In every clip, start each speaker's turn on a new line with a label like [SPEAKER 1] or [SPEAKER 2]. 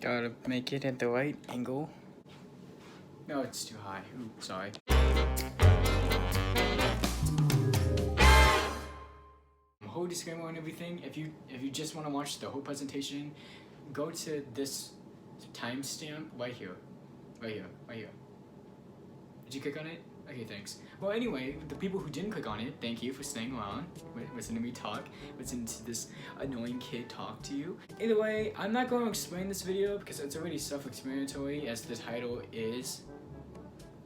[SPEAKER 1] Gotta make it at the right angle. No, it's too high. Ooh, sorry. Whole disclaimer on everything. If you just want to watch the whole presentation, go to this timestamp right here. Right here. Right here. Did you click on it? Okay, thanks. Well, anyway, the people who didn't click on it, thank you for staying around, listening to me talk, listening to this annoying kid talk to you. Either way, I'm not going to explain this video because it's already self-explanatory as the title is.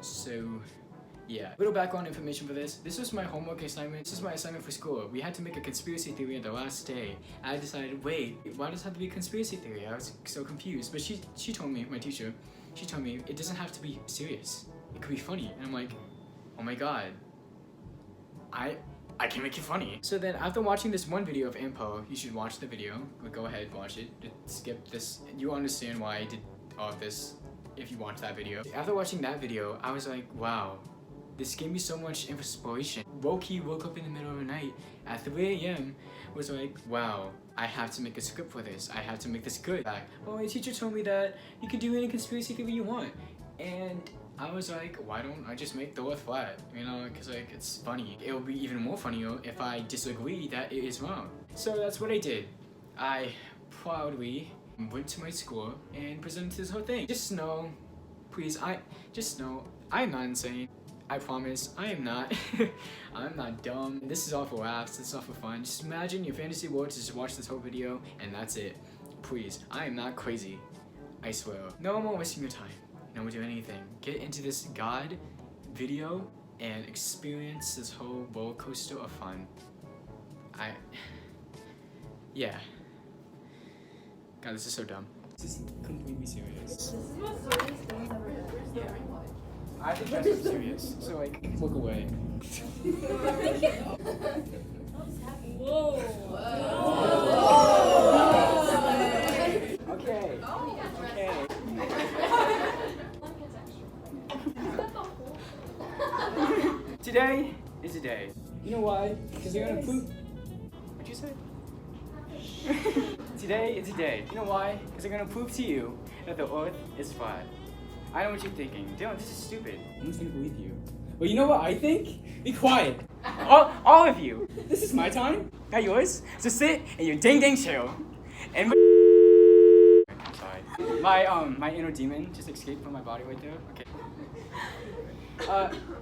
[SPEAKER 1] So, yeah. Little background information for this. This was my homework assignment. This is my assignment for school. We had to make a conspiracy theory on the last day. I decided, wait, why does it have to be a conspiracy theory? I was so confused. But she told me, my teacher, she told me it doesn't have to be serious. It could be funny. And I'm like, oh my god. I can make it funny. So then after watching this one video of Impo, you should watch the video. Go ahead, watch it. Skip this. You'll understand why I did all of this if you watch that video. After watching that video, I was like, wow. This gave me so much inspiration. Low-key woke up in the middle of the night at 3 a.m. was like, wow, I have to make a script for this. I have to make this good. Well, my teacher told me that you can do any conspiracy theory you want. And I was like, why don't I just make the earth flat? You know, because like, it's funny. It would be even more funnier if I disagree that it is wrong. So that's what I did. I proudly went to my school and presented this whole thing. Just know, please, just know, I'm not insane. I promise, I am not. I'm not dumb. This is all for laughs, this is all for fun. Just imagine your fantasy world to just watch this whole video and that's it. Please, I am not crazy. I swear. No more wasting your time. No more doing anything. Get into this God video and experience this whole roller coaster of fun. Yeah. God, this is so dumb. This is completely serious.
[SPEAKER 2] This is the most serious thing I've ever heard.
[SPEAKER 1] Yeah. I think that's so serious. So like, look away.
[SPEAKER 2] Whoa.
[SPEAKER 1] Okay. Okay. Today is a day. You know why? Because you're gonna poop. What'd you say? Today is a day. You know why? Because I'm gonna prove to you that the earth is flat. I know what you're thinking. Dylan, this is stupid. I'm just gonna believe you. Well, you know what I think? Be quiet. All of you. This is my time, not yours. So sit in your dang chair. And I'm sorry. My inner demon just escaped from my body right there. Okay.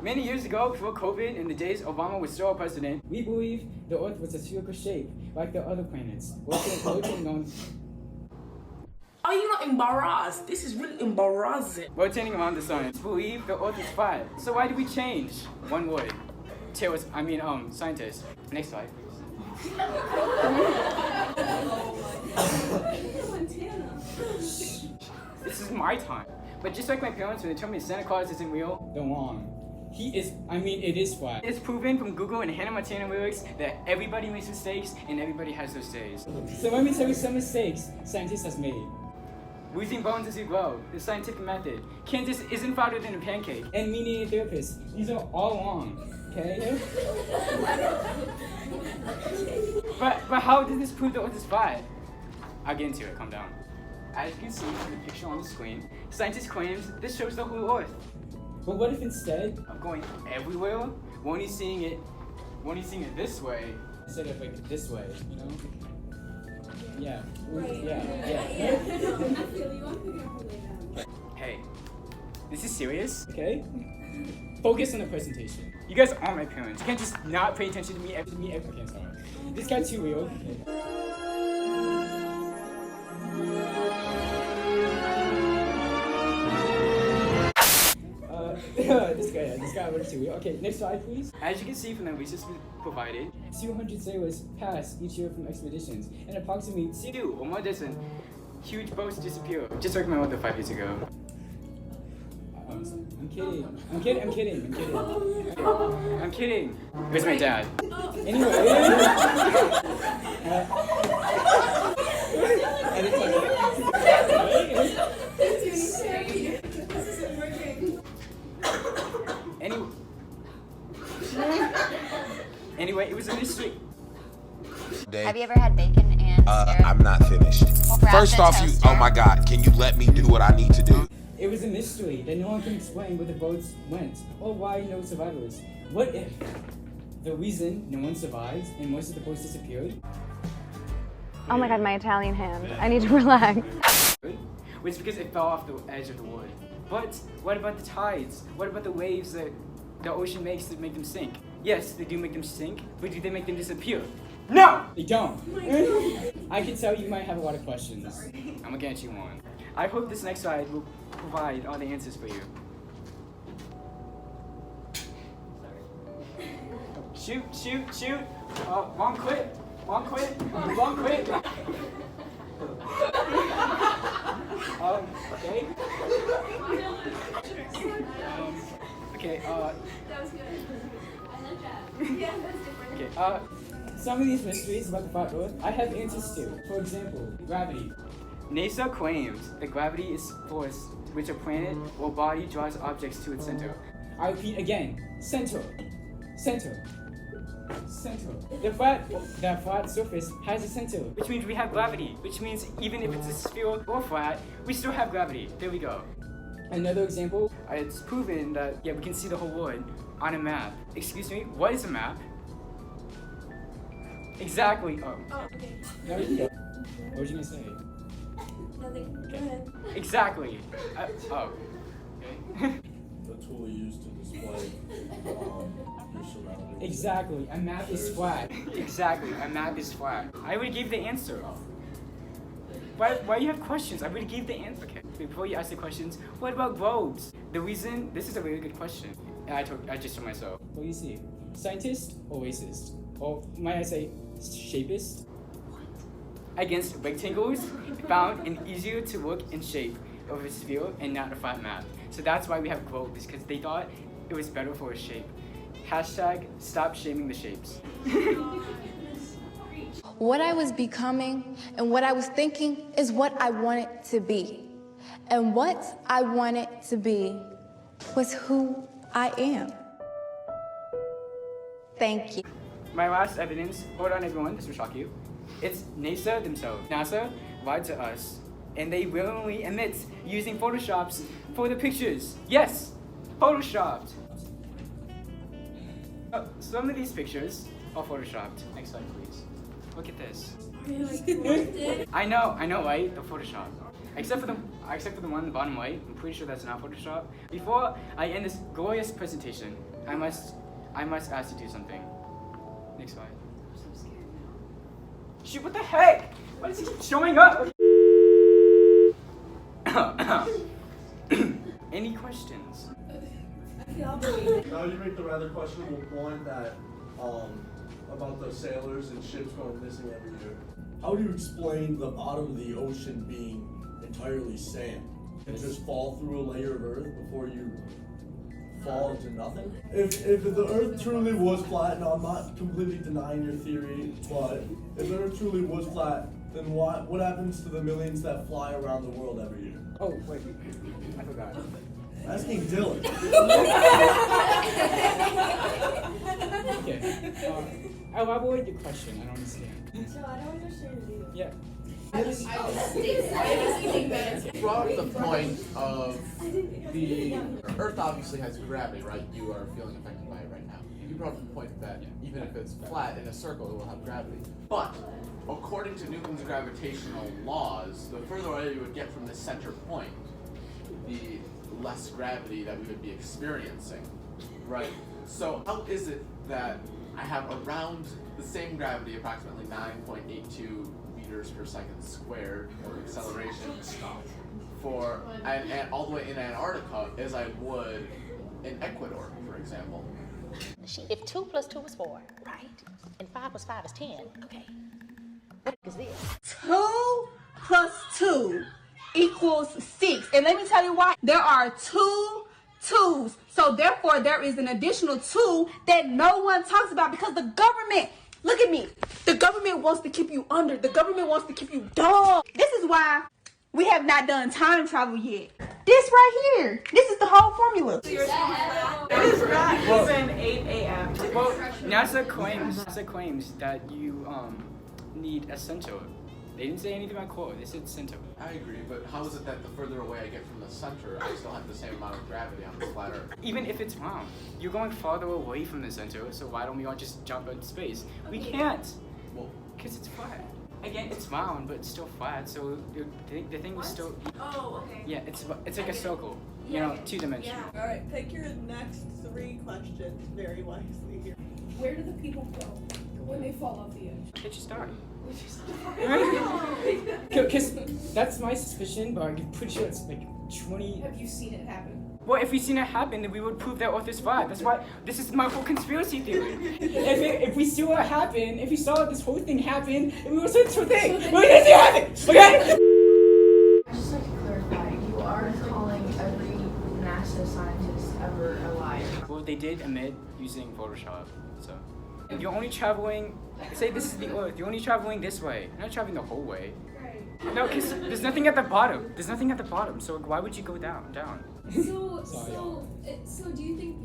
[SPEAKER 1] Many years ago, before COVID, in the days Obama was still president, we believed the Earth was a spherical shape, like the other planets. Rotating on.
[SPEAKER 3] Are you not embarrassed? This is really embarrassing.
[SPEAKER 1] Rotating around the sun. Believe the Earth is flat. So why do we change? One word. Scientists. Next slide, please. This is my time. But just like my parents, when they told me Santa Claus isn't real, they're wrong. It is flat. It's proven from Google and Hannah Montana lyrics that everybody makes mistakes and everybody has those days. So let me tell you some mistakes scientists have made. Losing bones as you grow, the scientific method. Kansas isn't flatter than a pancake. And me needing a therapist. These are all wrong, okay? but how did this prove the Earth is flat? I'll get into it, calm down. As you can see from the picture on the screen, scientists claim this shows the whole Earth. But what if instead of going everywhere, we're only seeing it this way instead of like this way, you know? Yeah.
[SPEAKER 2] Right.
[SPEAKER 1] Yeah.
[SPEAKER 2] I feel you.
[SPEAKER 1] Hey, this is serious, okay? Focus on the presentation. You guys are my parents. You can't just not pay attention to me. Okay, I'm sorry. This got too real. Okay. This guy went too real. Okay, next slide, please. As you can see from the research provided, 200 sailors pass each year from expeditions, and approximately 2 or more dozen huge boats disappear. Just like my mother 5 years ago. I'm kidding. I'm kidding. Where's my dad? Anyway, it was a mystery.
[SPEAKER 4] Have you ever had bacon and syrup?
[SPEAKER 5] I'm not finished.
[SPEAKER 4] Well, First off, you. Oh my God! Can you let me do what I need to do?
[SPEAKER 1] It was a mystery that no one can explain where the boats went, or why no survivors. What if the reason no one survives and most of the boats disappeared?
[SPEAKER 5] Oh my god, my Italian hand. I need to relax.
[SPEAKER 1] Was because it fell off the edge of the wood. But what about the tides? What about the waves that the ocean makes that make them sink? Yes, they do make them sink, but do they make them disappear? No! They don't. I can tell you might have a lot of questions. I'm gonna get you one. I hope this next slide will provide all the answers for you. Shoot, shoot, shoot. Wrong quit. Wrong quit. Wrong quit. Okay. Okay,
[SPEAKER 2] That was good. I like that. Yeah, that's different.
[SPEAKER 1] okay, some of these mysteries about the flat Earth, I have answers to. For example, gravity. NASA claims that gravity is force which a planet or body draws objects to its center. I repeat again, center. Center. Center. The flat surface has a center, which means we have gravity, which means even if it's a sphere or flat, we still have gravity. There we go. Another example, it's proven that, yeah, we can see the whole world on a map. Excuse me, what is a map? Exactly. Oh.
[SPEAKER 2] Oh, okay.
[SPEAKER 1] No, you go. What was you gonna say?
[SPEAKER 2] Nothing. Go ahead.
[SPEAKER 1] Exactly. Oh. Okay.
[SPEAKER 6] The tool used to display your surroundings.
[SPEAKER 1] Exactly. A map is flat. Exactly. A map is flat. I already gave the answer. Why you have questions? I already gave the answer. Okay. Before you ask the questions, what about globes? The reason this is a really good question. I just told myself. What do you see? Scientist or racist? Or might I say, shapist? Against rectangles found an easier to look and shape of a sphere and not a flat map. So that's why we have globes, because they thought it was better for a shape. Hashtag stop shaming the shapes.
[SPEAKER 7] What I was becoming and what I was thinking is what I wanted to be. And what I wanted to be was who I am. Thank you.
[SPEAKER 1] My last evidence, hold on everyone, this will shock you. It's NASA themselves. NASA lied to us, and they willingly admit using Photoshops for the pictures. Yes, Photoshopped. Some of these pictures are Photoshopped. Next slide, please. Look at this. I know, right? The Photoshop. Except for the one in the bottom right. I'm pretty sure that's not Photoshop. Before I end this glorious presentation, I must ask you to do something. Next slide. I'm so scared now. Shoot, what the heck? Why does he keep showing up? Any questions?
[SPEAKER 6] Now you make the rather questionable point that about the sailors and ships going missing every year. How do you explain the bottom of the ocean being entirely sand and just fall through a layer of earth before you fall into nothing? If the earth truly was flat, now I'm not completely denying your theory, but if the earth truly was flat, then what happens to the millions that fly around the world every year?
[SPEAKER 1] Oh, wait, I forgot.
[SPEAKER 6] Asking Dylan.
[SPEAKER 1] Okay. Elaborate your question. I don't understand.
[SPEAKER 2] So I don't understand you.
[SPEAKER 1] Yeah.
[SPEAKER 8] Brought up the point of the Earth obviously has gravity, right? You are feeling affected by it right now. You brought up the point that even if it's flat in a circle, it will have gravity. But according to Newton's gravitational laws, the further away you would get from the center point, the less gravity that we would be experiencing, right? So how is it that I have around the same gravity, approximately 9.82 meters per second squared of acceleration for and all the way in Antarctica as I would in Ecuador, for example?
[SPEAKER 9] If 2 plus 2 is 4, right? And 5 plus 5 is 10, okay. What is this?
[SPEAKER 10] 2 plus 2 equals 6. And let me tell you why. There are 2 2's. So therefore, there is an additional 2 that no one talks about because the government, look at me, the government wants to keep you under. The government wants to keep you dumb. This is why we have not done time travel yet. This right here, this is the whole formula.
[SPEAKER 3] It is not even 8 a.m.
[SPEAKER 1] Well, NASA claims that you need a center. They didn't say anything about core. They said center.
[SPEAKER 8] I agree, but how is it that the further away I get from the center, I still have the same amount of gravity on the flat Earth?
[SPEAKER 1] Even if it's round, you're going farther away from the center, so why don't we all just jump into space? We can't!
[SPEAKER 8] Well,
[SPEAKER 1] Because it's flat. Again, it's round, but it's still flat, so the thing was still...
[SPEAKER 2] Oh, okay.
[SPEAKER 1] Yeah, it's like a circle. You know, 2-dimensional.
[SPEAKER 2] Yeah.
[SPEAKER 11] Alright, pick your next 3 questions very wisely here.
[SPEAKER 2] Where do the people go when they fall off the edge?
[SPEAKER 1] They just die.
[SPEAKER 2] Right?
[SPEAKER 3] Because that's my suspicion, but I'm pretty sure it's like 20.
[SPEAKER 2] Have you seen it happen?
[SPEAKER 1] Well, if we seen it happen, then we would prove that Earth is flat. That's why this is my whole conspiracy theory.
[SPEAKER 3] If we saw it happen, if we saw this whole thing happen, and we were saying this whole thing, we didn't see it happen, okay?
[SPEAKER 12] I'd just like to clarify, you are calling every NASA scientist ever a liar.
[SPEAKER 1] Well, they did admit using Photoshop, so. You're only traveling, say this is the Earth, you're only traveling this way. You're not traveling the whole way. No, because there's nothing at the bottom. There's nothing at the bottom, so why would you go down?
[SPEAKER 2] So do you think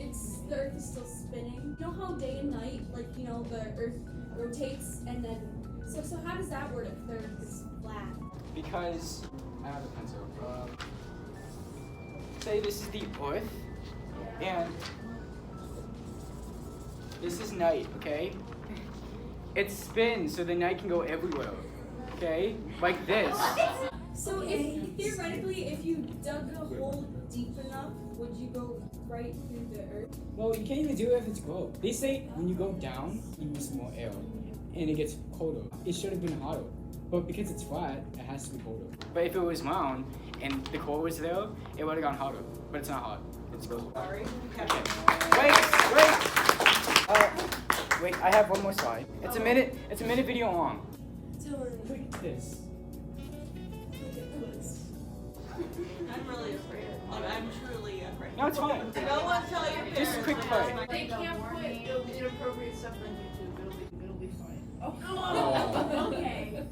[SPEAKER 2] the Earth is still spinning? You know how day and night, like, you know, the Earth rotates and then, so how does that work if the Earth is flat?
[SPEAKER 1] Because, I have a pencil. Say this is the Earth, and this is night, okay? It spins so the night can go everywhere, okay? Like this.
[SPEAKER 2] So theoretically, if you dug a hole deep enough, would you go right through the Earth?
[SPEAKER 3] Well, you can't even do it if it's cold. They say when you go down, you lose more air, and it gets colder. It should have been hotter, but because it's flat, it has to be colder.
[SPEAKER 1] But if it was round and the core was there, it would have gone hotter. But it's not hot. It's cold.
[SPEAKER 11] Sorry.
[SPEAKER 1] Okay. Wait, I have one more slide. It's a minute video long.
[SPEAKER 3] Look at this.
[SPEAKER 11] I'm really afraid. I'm truly afraid.
[SPEAKER 1] No, it's fine.
[SPEAKER 11] No one tell your parents.
[SPEAKER 1] Just quick play.
[SPEAKER 2] They can't put
[SPEAKER 12] inappropriate stuff on YouTube. It'll be fine.
[SPEAKER 2] Oh, okay.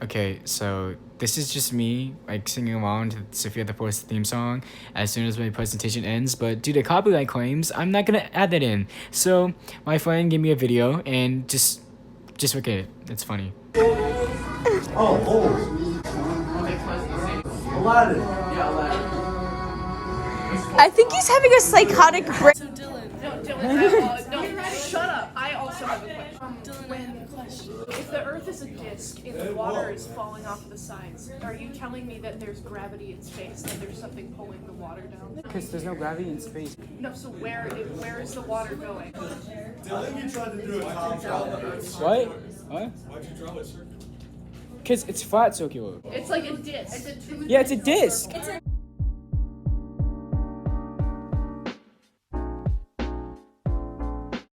[SPEAKER 1] Okay, so this is just me like singing along to Sophia the Force theme song as soon as my presentation ends, but due to copyright claims, I'm not gonna add that in. So my friend gave me a video and just look at it. It's funny.
[SPEAKER 6] Aladdin.
[SPEAKER 8] yeah, Aladdin.
[SPEAKER 10] I think he's having a psychotic break.
[SPEAKER 11] So Dylan. No, shut up. I also have a question. Dylan, if the Earth is a disc and the water is falling off the sides, are you telling me that there's gravity in space, that there's something pulling the water down?
[SPEAKER 1] Because there's no gravity in space.
[SPEAKER 11] No, so where is the water going?
[SPEAKER 6] Dylan, you tried to do a top shot on the Earth.
[SPEAKER 1] What? Why'd you draw it circular? Because it's flat circular.
[SPEAKER 11] It's like a disc.
[SPEAKER 1] Yeah, it's a disc.
[SPEAKER 2] It's a